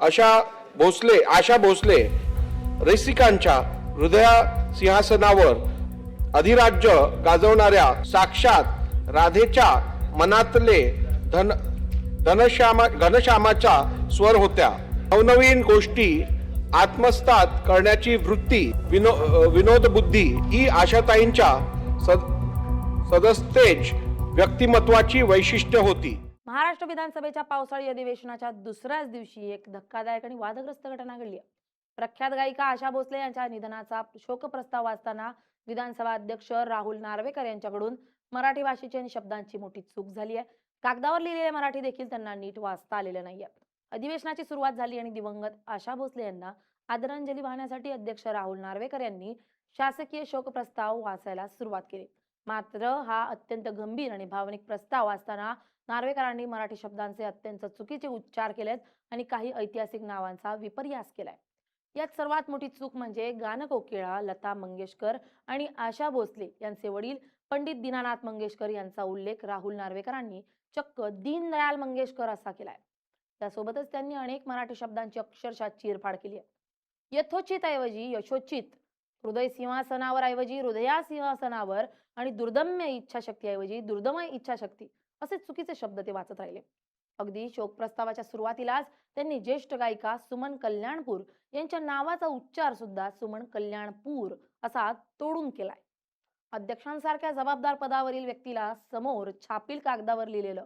आशा भोसले रसिकांच्या हृदया सिंहासनावर अधिराज्य गाजवणाऱ्या साक्षात राधेच्या मनातले घनश्यामाचा स्वर होत्या। नवनवीन गोष्टी आत्मसात करण्याची वृत्ती, विनोद बुद्धी ही आशाताईंच्या सदस्तेज व्यक्तिमत्वाची वैशिष्ट्य होती। महाराष्ट्र विधानसभेच्या पावसाळी अधिवेशनाच्या दुसऱ्याच दिवशी एक धक्कादायक आणि वादग्रस्त घटना घडली। प्रख्यात गायिका आशा भोसले यांच्या निधनाचा शोकप्रस्ताव वाचताना विधानसभा अध्यक्ष राहुल नार्वेकर यांच्याकडून मराठी भाषेची आणि शब्दांची मोठी चूक झाली आहे। कागदावर लिहिलेले मराठी देखील त्यांना नीट वाचता आलेलं नाहीये। अधिवेशनाची सुरुवात झाली आणि दिवंगत आशा भोसले यांना आदरांजली वाहण्यासाठी अध्यक्ष राहुल नार्वेकर यांनी शासकीय शोकप्रस्ताव वाचायला सुरुवात केली। मात्र हा अत्यंत गंभीर आणि भावनिक प्रस्ताव वाचताना नार्वेकरांनी मराठी शब्दांचे अत्यंत चुकीचे उच्चार केलेत आणि काही ऐतिहासिक नावांचा विपर्यास केलाय। यात सर्वात मोठी चूक म्हणजे गानकोकिळा लता मंगेशकर आणि आशा भोसले यांचे वडील पंडित दीनानाथ मंगेशकर यांचा उल्लेख राहुल नार्वेकरांनी चक्क दीनदयाल मंगेशकर असा केलाय। त्यासोबतच त्यांनी अनेक मराठी शब्दांची अक्षरशः चीरफाड केली आहे। यथोचित ऐवजी यशोचित, हृदय सिंहासनावर ऐवजी हृदया सिंहासनावर आणि दुर्दम्य इच्छाशक्ती ऐवजी दुर्दमय इच्छाशक्ती असे चुकीचे शब्द ते वाचत राहिले। अगदी शोक प्रस्तावाच्या सुरुवातीलाच त्यांनी ज्येष्ठ गायिका सुमन कल्याणपूर यांच्या नावाचा उच्चार सुद्धा सुमन कल्याणपूर असा तोडून केलाय। अध्यक्षांसारख्या जबाबदार पदावरील व्यक्तीला समोर छापील कागदावर लिहिलेलं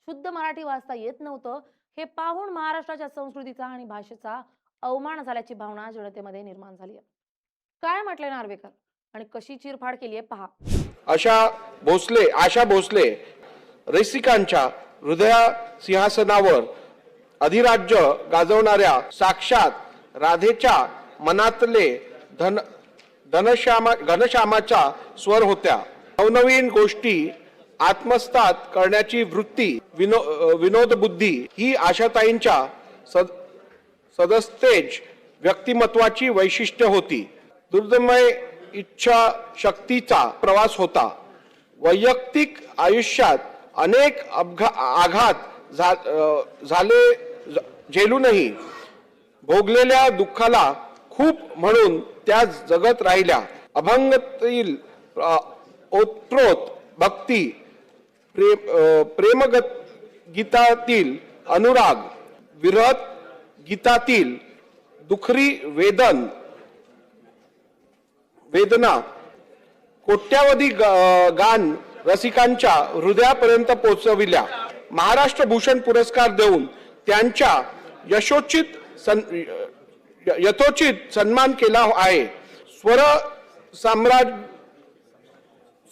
शुद्ध मराठी वाचता येत नव्हतं हे पाहून महाराष्ट्राच्या संस्कृतीचा आणि भाषेचा अवमान झाल्याची भावना जनतेमध्ये निर्माण झाली आहे। काय म्हटले नार्वेकर आणि कशी चीरफाड केली आहे पहा। आशा भोसले रसिकांच्या हृदया सिंहासनावर अधिराज्य गाजवणाऱ्या साक्षात राधेच्या मनातले घनश्यामाचा स्वर होत्या। नवनवीन गोष्टी आत्मसात करण्याची वृत्ती, विनोद बुद्धी ही आशाताईंच्या सदस्तेज व्यक्तिमत्वाची वैशिष्ट्य होती। दुर्दमय इच्छा शक्तीचा प्रवास होता। वैयक्तिक आयुष्यात अनेक आघात झेलूनही भोगलेल्या दुःखाला खूप म्हणून त्या जगत राहिल्या। अभंगातील ओतप्रोत भक्ती, गीतातील अनुराग, विरह गीतातील दुखरी वेदना कोट्यावधी गान रसिकांच्या हृदयापर्यंत पोहोचविल्या। महाराष्ट्र भूषण पुरस्कार देऊन त्यांच्या यथोचित सन्मान केला आहे। स्वर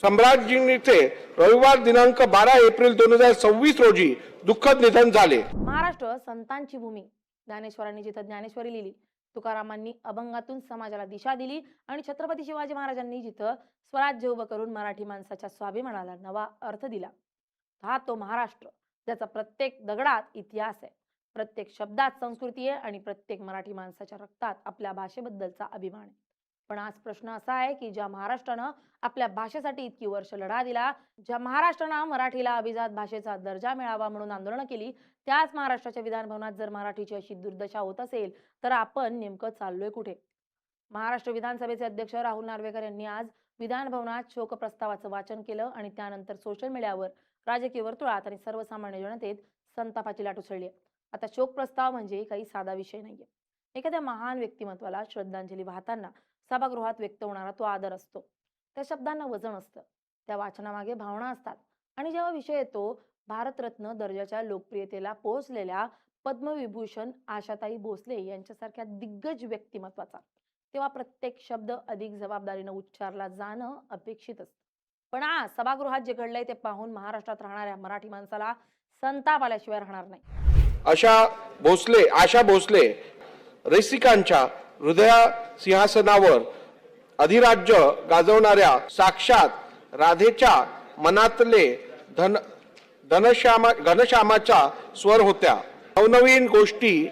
सम्राज्ञीचे रविवार दिनांक 12 एप्रिल 2026 रोजी दुःखद निधन झाले। महाराष्ट्र संतांची भूमी। ज्ञानेश्वरांनी जिथं ज्ञानेश्वरी लिहिली, तुकारामांनी अभंगातून समाजाला दिशा दिली आणि छत्रपती शिवाजी महाराजांनी जिथं स्वराज्य उभं करून मराठी माणसाच्या स्वाभिमानाला नवा अर्थ दिला, हा तो महाराष्ट्र ज्याचा प्रत्येक दगडात इतिहास आहे, प्रत्येक शब्दात संस्कृती आहे आणि प्रत्येक मराठी माणसाच्या रक्तात आपल्या भाषेबद्दलचा अभिमान आहे। पण आज प्रश्न असा आहे की ज्या महाराष्ट्रानं आपल्या भाषेसाठी इतकी वर्ष लढा दिला, ज्या महाराष्ट्रानं मराठीला अभिजात भाषेचा दर्जा मिळावा म्हणून आंदोलन केली, त्याच महाराष्ट्राच्या विधानभवनात जर मराठीची अशी दुर्दशा होत असेल तर आपण नेमकं चाललोय कुठे? महाराष्ट्र विधानसभेचे अध्यक्ष राहुल नार्वेकर यांनी आज विधानभवनात शोकप्रस्तावाचं वाचन केलं आणि त्यानंतर सोशल मीडियावर, राजकीय वर्तुळात आणि सर्वसामान्य जनतेत संतापाची लाट उसळली। आता शोकप्रस्ताव म्हणजे काही साधा विषय नाहीये। एखाद्या महान व्यक्तिमत्वाला श्रद्धांजली वाहताना सभागृहात व्यक्त होणारा तो आदर असतो, त्या शब्दांना वजन असतं, त्या वाचनामागे भावना असतात आणि जेव्हा विषय येतो भारतरत्न दर्जाच्या लोकप्रियतेला पोहोचलेल्या पद्मविभूषण आशाताई भोसले यांच्यासारख्या दिग्गज व्यक्तिमत्वाचा, तेव्हा प्रत्येक शब्द अधिक जबाबदारीने उच्चारला जाणं अपेक्षित असतं। पण आज सभागृहात जे घडलंय ते पाहून महाराष्ट्रात राहणाऱ्या मराठी माणसाला संताप आल्याशिवाय राहणार नाही। आशा भोसले रसिकांच्या हृदया सिंहासनावर अधिराज्य गाजवणाऱ्या साक्षात राधेच्या मनातले घनश्यामाचा स्वर होत्या। नवनवीन गोष्टी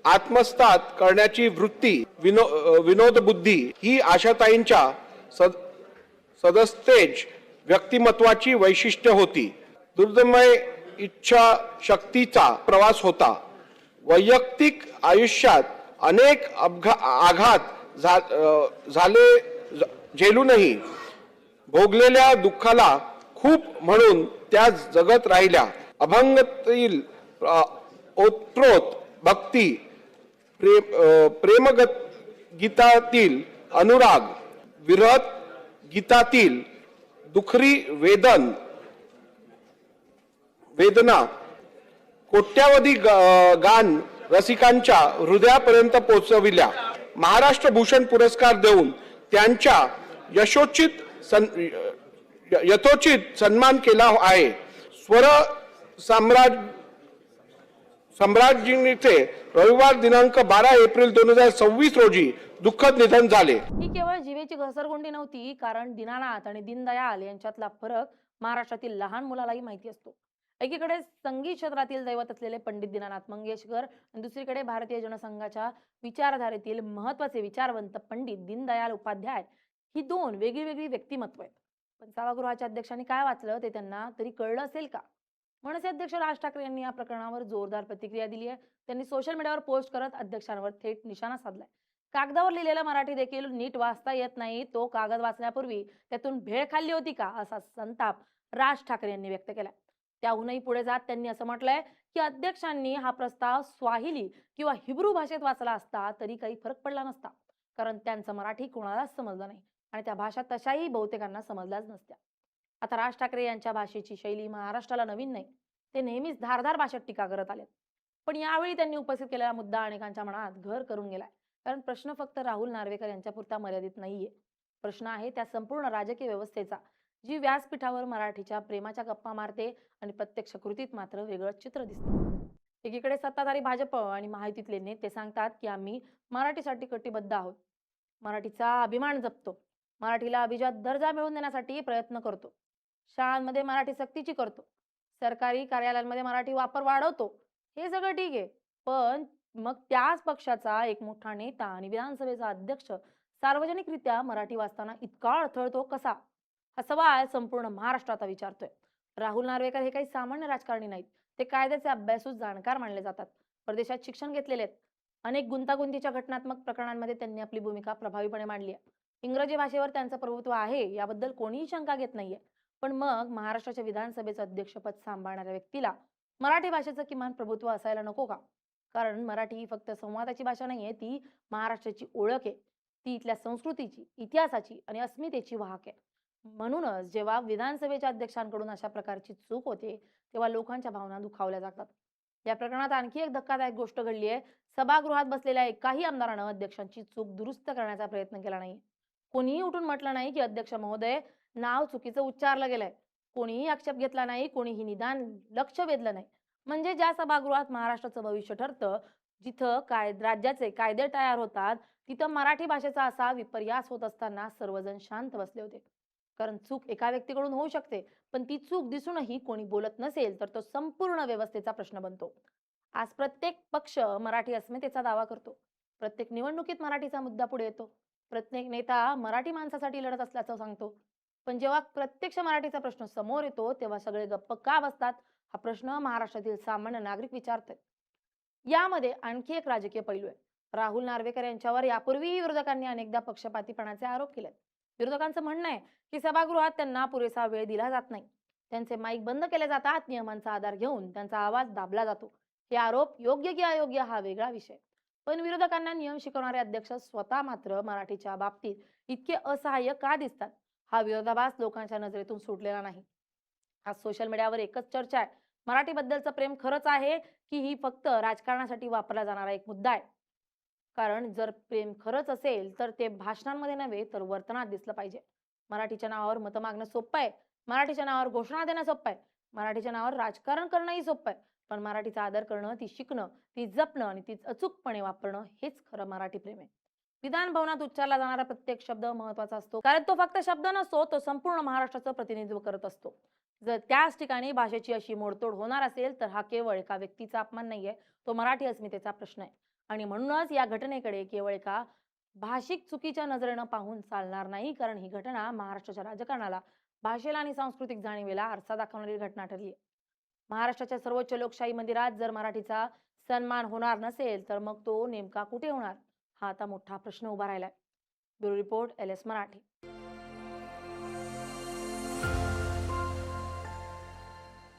आत्मसात करण्याची वृत्ती, विनोद बुद्धी ही आशाताईंच्या सदस्तेज व्यक्तिमत्वाची वैशिष्ट्य होती। दुर्दमय इच्छा शक्तीचा प्रवास होता। वैयक्तिक आयुष्यात अनेक आघात झेलूनही भोगलेल्या दुःखाला खूप म्हणून त्या जगत राहिल्या. अभंगातील ओतप्रोत भक्ती, प्रेमगत गीतातील अनुराग, विरह गीतातील दुखरी वेदना कोट्यावधी गान रसिकांच्या हृदयापर्यंत पोहोचविल्या. महाराष्ट्र भूषण पुरस्कार देऊन त्यांच्या यथोचित सन्मान केला आहे. स्वर सम्राज्ञीचे रविवार दिनांक 12 एप्रिल 2026 रोजी दुःखद निधन झाले. ही केवळ जीवेची घसरगुंडी नव्हती, कारण दीनानाथ आणि दीनदयाल यांच्यातला फरक महाराष्ट्रातील लहान मुलालाही माहिती असतो. एकीकडे संगीत क्षेत्रातील दैवत असलेले पंडित दीनानाथ मंगेशकर आणि दुसरीकडे भारतीय जनसंघाच्या विचारधारेतील महत्वाचे विचारवंत पंडित दीनदयाल उपाध्याय ही दोन वेगळी वेगळी व्यक्तिमत्व आहेत. पण सभागृहाच्या अध्यक्षांनी काय वाचलं ते त्यांना तरी कळलं असेल का? मनसे अध्यक्ष राज ठाकरे यांनी या प्रकरणावर जोरदार प्रतिक्रिया दिली आहे. त्यांनी सोशल मीडियावर पोस्ट करत अध्यक्षांवर थेट निशाणा साधलाय. कागदावर लिहिलेला मराठी देखील नीट वाचता येत नाही, तो कागद वाचण्यापूर्वी त्यातून भेळ खाल्ली होती का, असा संताप राज ठाकरे यांनी व्यक्त केलाय. त्याहूनही पुढे जात त्यांनी असं म्हटलंय की अध्यक्षांनी हा प्रस्ताव स्वाहिली किंवा हिब्रू भाषेत वाचला असता तरी काही फरक पडला नसता, कारण त्यांचं मराठी कोणालाच समजलं नाही आणि त्या भाषा तशाही बहुतेकांना समजल्याच नसत्या. आता राज ठाकरे यांच्या भाषेची शैली महाराष्ट्राला नवीन नाही, ते नेहमीच धारदार भाषेत टीका करत आलेत. पण यावेळी त्यांनी उपस्थित केलेला मुद्दा अनेकांच्या मनात घर करून गेलाय. कारण प्रश्न फक्त राहुल नार्वेकर यांच्यापुरता मर्यादित नाहीये. प्रश्न आहे त्या संपूर्ण राजकीय व्यवस्थेचा, जी व्यासपीठावर मराठीच्या प्रेमाच्या गप्पा मारते आणि प्रत्यक्ष कृतीत मात्र वेगळंच चित्र दिसतं. एकीकडे सत्ताधारी भाजप आणि महायुतीतले नेते सांगतात की आम्ही मराठीसाठी कटिबद्ध आहोत, मराठीचा अभिमान जपतो, मराठीला अभिजात दर्जा मिळवून देण्यासाठी प्रयत्न करतो, शाळांमध्ये मराठी सक्तीची करतो, सरकारी कार्यालयांमध्ये मराठी वापर वाढवतो. हे सगळं ठीक आहे, पण मग त्याच पक्षाचा एक मोठा नेता आणि विधानसभेचा अध्यक्ष सार्वजनिकरित्या मराठी वाचताना इतका अडथळतो कसा? हा सवाल संपूर्ण महाराष्ट्र आता विचारतोय. राहुल नार्वेकर हे काही सामान्य राजकारणी नाहीत, ते कायद्याचे अभ्यासू जाणकार मानले जातात. परदेशात शिक्षण घेतलेले आहेत. अनेक गुंतागुंतीच्या घटनात्मक प्रकरणांमध्ये त्यांनी आपली भूमिका प्रभावीपणे मांडली आहे. इंग्रजी भाषेवर त्यांचं प्रभुत्व आहे याबद्दल कोणीही शंका घेत नाहीये. पण मग महाराष्ट्राच्या विधानसभेचं अध्यक्षपद सांभाळणाऱ्या व्यक्तीला मराठी भाषेचं किमान प्रभुत्व असायला नको का? कारण मराठी ही फक्त संवादाची भाषा नाहीये, ती महाराष्ट्राची ओळख आहे. ती इथल्या संस्कृतीची, इतिहासाची आणि अस्मितेची वाहक आहे. म्हणूनच जेव्हा विधानसभेच्या अध्यक्षांकडून अशा प्रकारची चूक होते, तेव्हा लोकांच्या भावना दुखावल्या जातात. या प्रकरणात आणखी एक धक्कादायक गोष्ट घडली आहे. सभागृहात बसलेल्या एकाही आमदारानं अध्यक्षांची चूक दुरुस्त करण्याचा प्रयत्न केला नाही. कोणीही उठून म्हटलं नाही की अध्यक्ष महोदय, नाव चुकीचं उच्चारलं गेलंय. कोणीही आक्षेप घेतला नाही, कोणीही निदान लक्ष वेधलं नाही. म्हणजे ज्या सभागृहात महाराष्ट्राचं भविष्य ठरतं, जिथं राज्याचे कायदे तयार होतात, तिथं मराठी भाषेचा असा विपर्यास होत असताना सर्वजण शांत बसले होते. कारण चूक एका व्यक्तीकडून होऊ शकते, पण ती चूक दिसूनही कोणी बोलत नसेल तर तो संपूर्ण व्यवस्थेचा प्रश्न बनतो. आज प्रत्येक पक्ष मराठी अस्मितेचा दावा करतो, प्रत्येक निवडणुकीत मराठीचा मुद्दा पुढे येतो, प्रत्येक नेता मराठी माणसासाठी लढत असल्याचं सांगतो. पण जेव्हा प्रत्यक्ष मराठीचा प्रश्न समोर येतो, तेव्हा सगळे गप्प का बसतात, हा प्रश्न महाराष्ट्रातील सामान्य नागरिक विचारतात. यामध्ये आणखी एक राजकीय पैलू आहे. राहुल नार्वेकर यांच्यावर यापूर्वीही विरोधकांनी अनेकदा पक्षपातीपणाचे आरोप केलेत. विरोधकांचं म्हणणं आहे की सभागृहात त्यांना पुरेसा वेळ दिला जात नाही, त्यांचे माईक बंद केले जातात, नियमांचा आधार घेऊन त्यांचा आवाज दाबला जातो. हे आरोप योग्य की अयोग्य हा वेगळा विषय. पण विरोधकांना नियम शिकवणारे अध्यक्ष स्वतः मात्र मराठीच्या बाबतीत इतके असहाय्य का दिसतात, हा विरोधाभास लोकांच्या नजरेतून सुटलेला नाही. आज सोशल मीडियावर एकच चर्चा आहे, मराठीबद्दलचं प्रेम खरंच आहे की ही फक्त राजकारणासाठी वापरला जाणारा एक मुद्दा आहे? कारण जर प्रेम खरंच असेल तर ते भाषणांमध्ये नव्हे तर वर्तनात दिसलं पाहिजे. मराठीच्या नावावर मतं मागणं सोपं आहे, मराठीच्या नावावर घोषणा देणं सोपं आहे, मराठीच्या नावावर राजकारण करणंही सोपं आहे. पण मराठीचा आदर करणं, ती शिकणं, ती जपणं आणि ती अचूकपणे वापरणं हेच खरं मराठी प्रेम आहे. विधान भवनात उच्चारला जाणारा प्रत्येक शब्द महत्वाचा असतो, कारण तो फक्त शब्द नसतो, तो संपूर्ण महाराष्ट्राचं प्रतिनिधित्व करत असतो. जर त्याच ठिकाणी भाषेची अशी मोडतोड होणार असेल तर हा केवळ एका व्यक्तीचा अपमान नाहीये, तो मराठी अस्मितेचा प्रश्न आहे. आणि म्हणूनच या घटनेकडे केवळ एका भाषिक चुकीच्या नजरेनं पाहून चालणार नाही, कारण ही घटना महाराष्ट्राच्या राजकारणाला, भाषेला आणि सांस्कृतिक जाणीवेला आरसा दाखवणारी घटना ठरली आहे. महाराष्ट्राच्या सर्वोच्च लोकशाही मंदिरात जर मराठीचा सन्मान होणार नसेल तर मग तो नेमका कुठे होणार, हा आता मोठा प्रश्न उभा राहिलाय. Bureau report, LS Marathi.